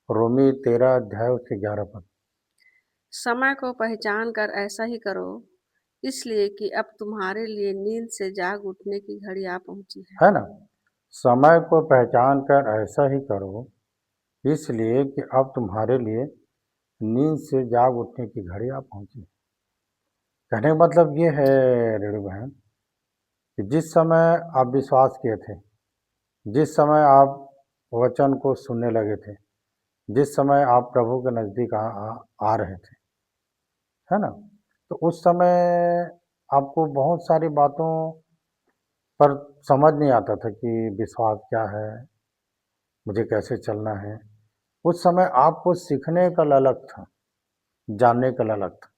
रोमी 13 अध्याय उसके 11 पद। समय को पहचान कर ऐसा ही करो, इसलिए कि अब तुम्हारे लिए नींद से जाग उठने की घड़ी आ पहुंची है। है ना? समय को पहचान कर ऐसा ही करो, इसलिए कि अब तुम्हारे लिए नींद से जाग उठने की घड़ी आ पहुंची है। कहने का मतलब ये है रेणु बहन कि जिस समय आप विश्वास किए थे, जिस समय आप वचन को सुनने लगे थे, जिस समय आप प्रभु के नज़दीक आ रहे थे, है ना? तो उस समय आपको बहुत सारी बातों पर समझ नहीं आता था कि विश्वास क्या है, मुझे कैसे चलना है। उस समय आपको सीखने का ललक था, जानने का ललक था।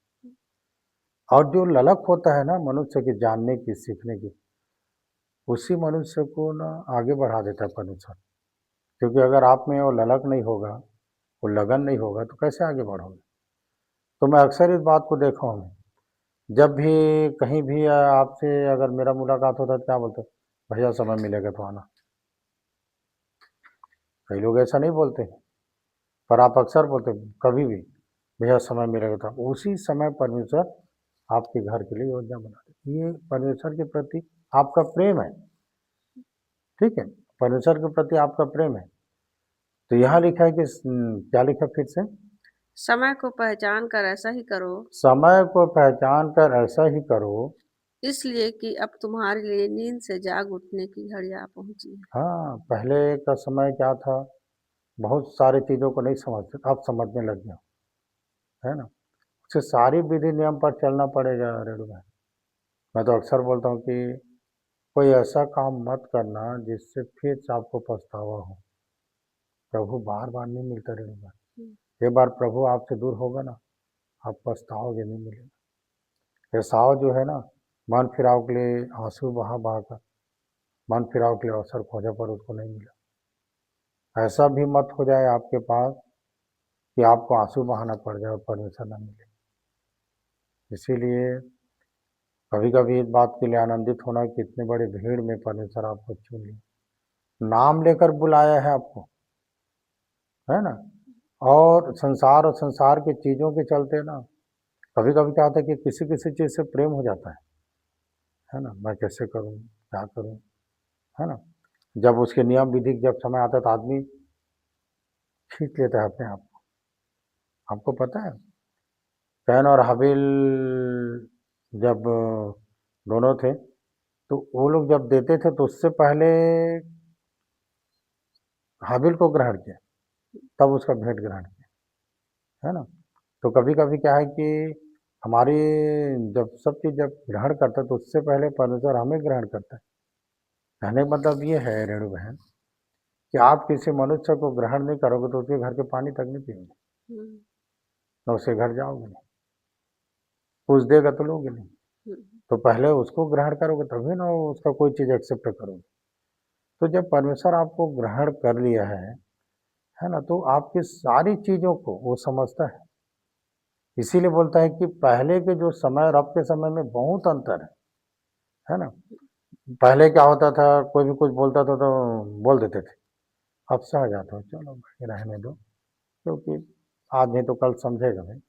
और जो ललक होता है ना मनुष्य की जानने की, सीखने की, उसी मनुष्य को ना आगे बढ़ा देता है परमेश्वर। क्योंकि अगर आप में वो ललक नहीं होगा, वो लगन नहीं होगा तो कैसे आगे बढ़ोगे? तो मैं अक्सर इस बात को देखा हूँ, जब भी कहीं भी आपसे अगर मेरा मुलाकात होता है तो क्या बोलते हैं, भैया समय मिलेगा तो आना। कई लोग ऐसा नहीं बोलते हैं, पर आप अक्सर बोलते हैं, कभी भी भैया समय मिलेगा तो उसी समय परमेश्वर आपके घर के लिए योजना बना दे। ये परमेश्वर के प्रति आपका प्रेम है, ठीक है? परमेश्वर के प्रति आपका प्रेम है। तो यहाँ लिखा है कि क्या लिखा फिर से? समय को पहचान कर ऐसा ही करो, समय को पहचान कर ऐसा ही करो। इसलिए कि अब तुम्हारे लिए नींद से जाग उठने की घड़ी आ पहुंची है। हाँ, पहले का समय क्या था, बहुत सारी चीज़ों को नहीं समझते थे, अब समझने लग गया, है ना? उसे सारी विधि नियम पर चलना पड़ेगा रेणु भाई। मैं तो अक्सर बोलता हूँ कि कोई ऐसा काम मत करना जिससे फिर से आपको पछतावा हो। प्रभु बार-बार नहीं मिलता रेणु हम्म, भाई। एक बार प्रभु आपसे दूर होगा ना, आप पछताओगे, नहीं मिलेगा। एसाव जो है ना, मन फिराव के लिए आँसू बहा-बहा कर मन फिराव के लिए अवसर खोजा पर उसको नहीं मिला। ऐसा भी मत हो जाए आपके पास कि आपको आँसू बहाना पड़ जाए और परमेश्वर ना मिले। इसीलिए कभी-कभी इस बात के लिए आनंदित होना कि इतनी बड़ी भीड़ में परमेश्वर आपको चुन लिया। नाम लेकर बुलाया है आपको, है ना? और संसार की चीज़ों के चलते ना, कभी-कभी क्या होता है कि किसी-किसी चीज़ से प्रेम हो जाता है ना? मैं कैसे करूँ, क्या करूँ, है ना? जब उसके नियम विधि जब समय आता है तो आदमी खींच लेता है अपने आप को। आपको पता है, कैन और हाबिल जब दोनों थे, तो वो लोग जब देते थे तो उससे पहले हाबिल को ग्रहण किया, तब उसका भेंट ग्रहण किया, है ना? तो कभी-कभी क्या है कि हमारी जब सब चीज़ जब ग्रहण करता है तो उससे पहले परमेश्वर हमें ग्रहण करता है। कहने का मतलब ये है रेणु बहन कि आप किसी मनुष्य को ग्रहण नहीं करोगे तो उसके घर के पानी तक नहीं पियोगे, हम्म, ना उसके घर जाओगे नहीं, पूछ देगा तो लोगे नहीं। हम्म, तो पहले उसको ग्रहण करोगे तभी ना उसका कोई चीज़ एक्सेप्ट करोगे। तो जब परमेश्वर आपको ग्रहण कर लिया है ना? तो आपकी सारी चीज़ों को वो समझता है। इसीलिए बोलता है कि पहले के जो समय और अब के समय में बहुत अंतर है ना? पहले क्या होता था, कोई भी कुछ बोलता था तो बोल देते थे। अब सह जाता हूँ, चलो भाई रहने दो, क्योंकि आज नहीं तो कल समझेगा भाई।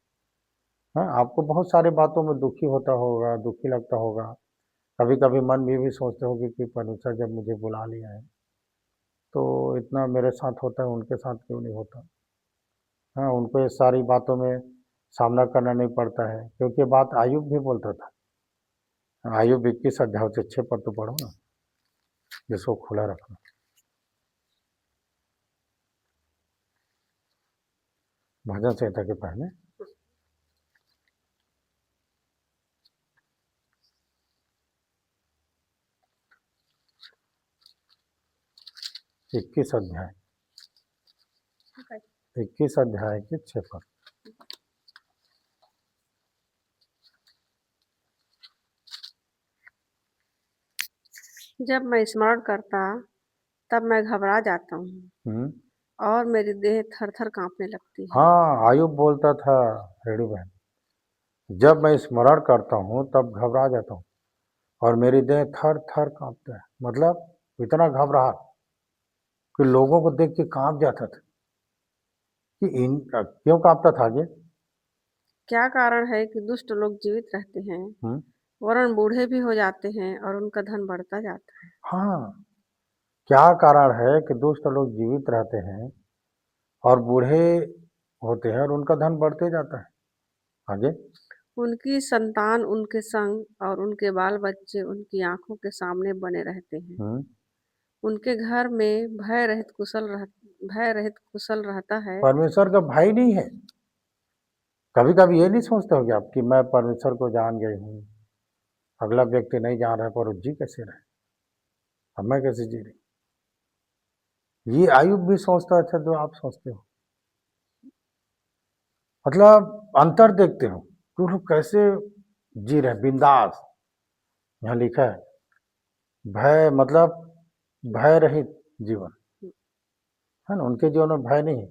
हाँ, आपको बहुत सारी बातों में दुखी होता होगा, दुखी लगता होगा। कभी-कभी मन में भी सोचते होगे कि परमेश्वर जब मुझे बुला लिया है, तो इतना मेरे साथ होता है, उनके साथ क्यों नहीं होता? हाँ, उनको ये सारी बातों में सामना करना नहीं पड़ता है, क्योंकि ये बात अय्यूब भी बोलता था। अय्यूब 21 अध्याय से 6 पद तो पढ़ो ना, जिसको खुला रखना। भजन संहिता के पहले 21 अध्याय, 21 अध्याय के 6 पद। जब मैं स्मरण करता तब मैं घबरा जाता हूँ हुँ। और मेरी देह थर थर कांपने लगती है। हाँ, अय्यूब बोलता था रेणु बहन, जब मैं स्मरण करता हूँ तब घबरा जाता हूँ और मेरी देह थर-थर काँपता है। मतलब इतना घबराहट कि लोगों को देख के काँप जाता था। कि क्यों कांपता था ये? क्या कारण है कि दुष्ट लोग जीवित रहते हैं, हम्म, वरन बूढ़े भी हो जाते हैं और उनका धन बढ़ता जाता है। हाँ, क्या कारण है कि दुष्ट लोग जीवित रहते हैं और बूढ़े होते हैं और उनका धन बढ़ते जाता है? आगे। उनकी संतान उनके संग और उनके बाल बच्चे उनकी आंखों के सामने बने रहते हैं। हम्म, उनके घर में भय रहित कुशल रहता है। परमेश्वर का भाई नहीं है। कभी कभी ये नहीं सोचते हो कि आप कि मैं परमेश्वर को जान गई हूँ, अगला व्यक्ति नहीं जान रहा है, पर वो जी कैसे रहे, अब मैं कैसे जी रही? ये आयुब भी सोचता है, अच्छा जो आप सोचते हो। मतलब अंतर देखते हो कि वो लोग कैसे जी रहे बिंदास। यहाँ लिखा है भय, मतलब भय रहित जीवन, है ना, उनके जीवन में भय नहीं है,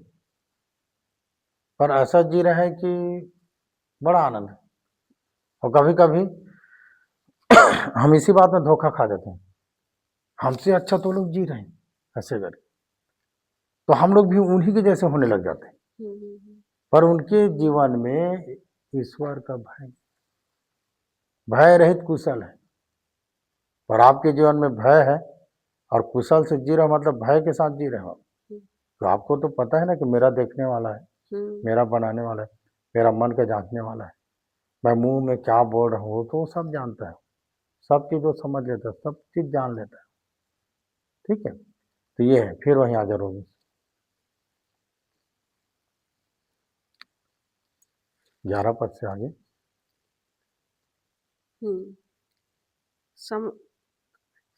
पर ऐसा जी रहे हैं कि बड़ा आनंद है। और कभी कभी हम इसी बात में धोखा खा जाते हैं, हमसे अच्छा तो लोग जी रहे हैं ऐसे करके, तो हम लोग भी उन्हीं के जैसे होने लग जाते हैं। पर उनके जीवन में ईश्वर का भय, भय रहित कुशल है। और आपके जीवन में भय है और कुशल से जी रहे हो, मतलब भय के साथ जी रहे हो, तो आपको तो पता है ना कि मेरा देखने वाला है, मेरा बनाने वाला है, मेरा मन का जांचने वाला है, मैं मुंह में क्या बोल रहा हूँ तो वो सब जानता है, सब चीज़ वो समझ लेता है, सब चीज़ जान लेता है। ठीक है, तो ये है, फिर वहीं हाजिर होगी 11 पद से आगे। सम,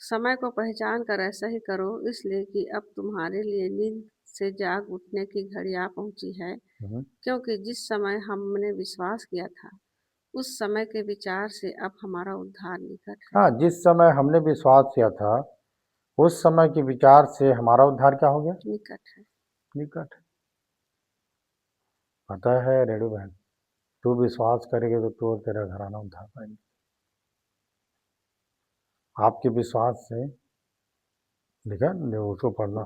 समय को पहचान कर ऐसा ही करो, इसलिए कि अब तुम्हारे लिए नींद से जाग उठने की घड़ी आ पहुंची है। हम्म। क्योंकि जिस समय हमने विश्वास किया था, उस समय के विचार से अब हमारा उद्धार निकट है। हाँ, जिस समय हमने विश्वास किया था उस समय के विचार से हमारा उद्धार क्या हो गया? निकट है। निकट है। पता है रेणु बहन, तू विश्वास करेगी तो तू और तेरा घराना उद्धार पाएंगे। आपके विश्वास से, लिखा है, उसको पढ़ना,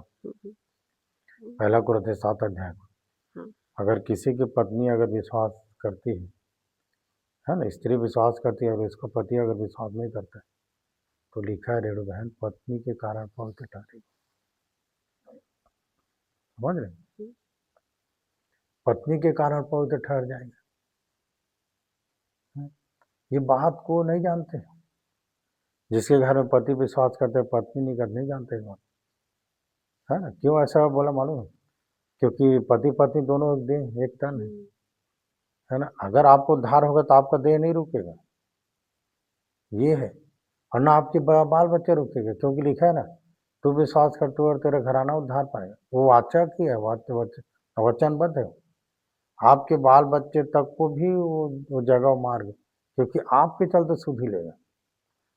पहला कुरिन्थियों 7 अध्याय को। हाँ। अगर किसी की पत्नी अगर विश्वास करती है ना, स्त्री विश्वास करती है और इसका पति अगर विश्वास नहीं करता है, तो लिखा है रेणु बहन, पत्नी के कारण पवित्र ठहरेगी। समझ रहे? पत्नी के कारण पवित्र ठहर जाएंगे। ये बात को नहीं जानते, जिसके घर में पति विश्वास करते हैं पत्नी नहीं करते, नहीं जानते बात, है ना। क्यों ऐसा बोला मालूम है? क्योंकि पति पत्नी दोनों एक देह एक तन है ना। अगर आपको उद्धार होगा तो आपका देह नहीं रुकेगा, ये है। और ना आपके बाल बच्चे रुकेंगे, क्योंकि लिखा है ना, तू विश्वास कर तू और तेरा घराना उद्धार पाएगा। वो वाचक ही है, वचनबद्ध है। आपके बाल बच्चे तक को भी वो जगह मार्ग, क्योंकि आपके चलते सुध ही लेगा।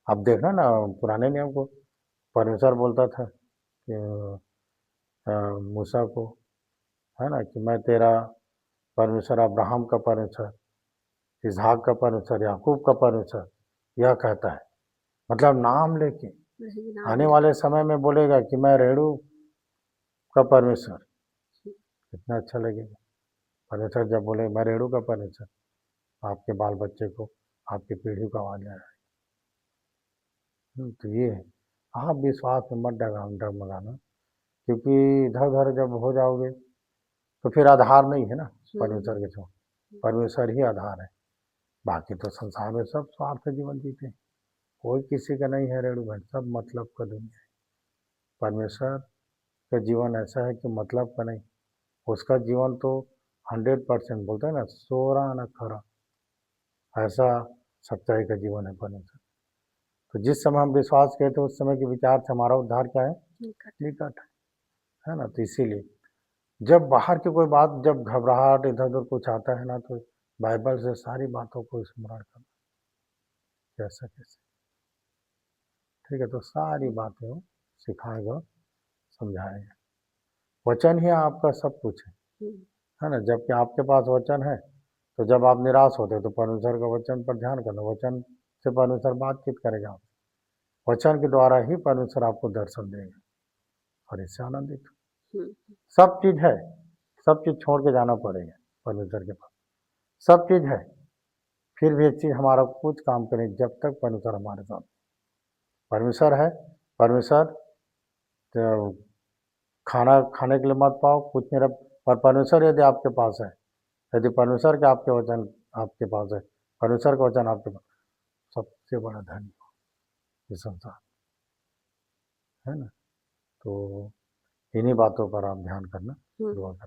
अब देखना ना, पुराने नियम को परमेश्वर बोलता था कि मूसा को, है ना, कि मैं तेरा परमेश्वर, अब्राहम का परमेश्वर, इसहाक का परमेश्वर, याकूब का परमेश्वर, यह कहता है। मतलब नाम लेके आने वाले समय में बोलेगा कि मैं रेणु का परमेश्वर। कितना अच्छा लगेगा परमेश्वर जब बोले मैं रेणु का परमेश्वर, आपके बाल बच्चे को, आपकी पीढ़ी को आवाज आया। तो ये है, आप विश्वास में मत डगमगाना, क्योंकि इधर उधर जब हो जाओगे तो फिर आधार नहीं है ना परमेश्वर के छो, परमेश्वर ही आधार है। बाकी तो संसार में सब स्वार्थ जीवन जीते हैं, कोई किसी का नहीं है रेणु भाई, सब मतलब का दुनिया है। परमेश्वर का जीवन ऐसा है कि मतलब का नहीं, उसका जीवन तो 100% बोलते हैं ना, सोरा न खरा, ऐसा सच्चाई का जीवन है परमेश्वर। तो जिस समय हम विश्वास किए थे उस समय के विचार से हमारा उद्धार क्या है? निकट है ना। तो इसीलिए जब बाहर की कोई बात, जब घबराहट इधर उधर कुछ आता है ना, तो बाइबल से सारी बातों को स्मरण करना, कैसा कैसे, ठीक है। तो सारी बातें वो सिखाएगा, समझाएगा। वचन ही आपका सब कुछ है ना। जबकि आपके पास वचन है, तो जब आप निराश होते हो तो परमेश्वर का वचन पर ध्यान करना, वचन से परमेश्वर बातचीत करेगा आप, वचन के द्वारा ही परमेश्वर आपको दर्शन देगा और इससे आनंदित। सब चीज है, सब चीज़ छोड़ के जाना पड़ेगा परमेश्वर के पास। सब चीज़ है, फिर भी एक चीज़ हमारा कुछ काम करें जब तक परमेश्वर हमारे साथ। परमेश्वर है, परमेश्वर तो खाना खाने के लिए मत पाओ, कुछ नहीं रह, पर परमेश्वर यदि आपके पास है, यदि परमेश्वर के आपके वचन आपके पास है, परमेश्वर का वचन आपके पास, सबसे बड़ा धन ये संसार, है ना? तो इन्हीं बातों पर आप ध्यान करना हम्म। दुआ करें।